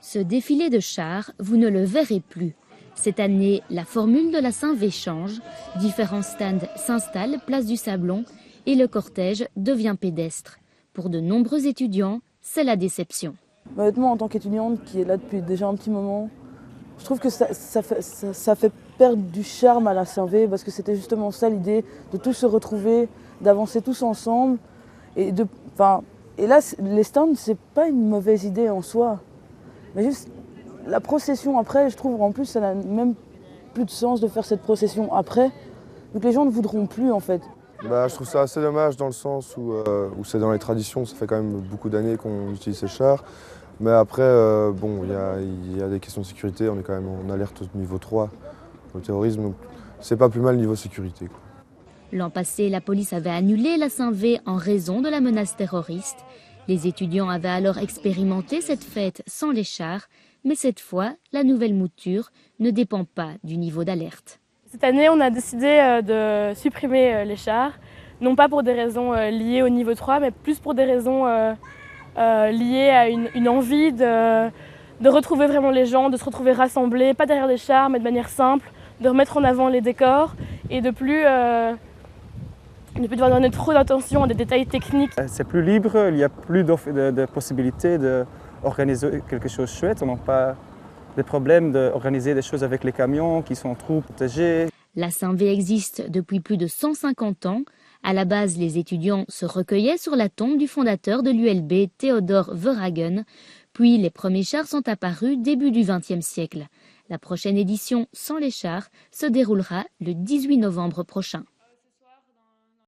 Ce défilé de chars, vous ne le verrez plus. Cette année, la formule de la Saint-V change. Différents stands s'installent place du Sablon et le cortège devient pédestre. Pour de nombreux étudiants, c'est la déception. Honnêtement, en tant qu'étudiante qui est là depuis déjà un petit moment, je trouve que ça fait perdre du charme à la Saint-V parce que c'était justement ça l'idée, de tous se retrouver, d'avancer tous ensemble. Et là, les stands, c'est pas une mauvaise idée en soi. Mais juste la procession après, je trouve en plus ça n'a même plus de sens de faire cette procession après. Donc les gens ne voudront plus en fait. Je trouve ça assez dommage dans le sens où c'est dans les traditions, ça fait quand même beaucoup d'années qu'on utilise ces chars. Mais après, il y a des questions de sécurité, on est quand même en alerte au niveau 3 au terrorisme, donc c'est pas plus mal niveau sécurité, quoi. L'an passé, la police avait annulé la Saint-V en raison de la menace terroriste. Les étudiants avaient alors expérimenté cette fête sans les chars, mais cette fois, la nouvelle mouture ne dépend pas du niveau d'alerte. Cette année, on a décidé de supprimer les chars, non pas pour des raisons liées au niveau 3, mais plus pour des raisons liées à une envie de retrouver vraiment les gens, de se retrouver rassemblés, pas derrière des chars, mais de manière simple, de remettre en avant les décors et de plus devoir donner trop d'attention à des détails techniques. C'est plus libre, il y a plus de possibilités d'organiser quelque chose de chouette. On n'a pas des problèmes d'organiser des choses avec les camions qui sont trop protégés. La Saint-V existe depuis plus de 150 ans. À la base, les étudiants se recueillaient sur la tombe du fondateur de l'ULB, Theodor Verhagen. Puis les premiers chars sont apparus début du XXe siècle. La prochaine édition sans les chars se déroulera le 18 novembre prochain.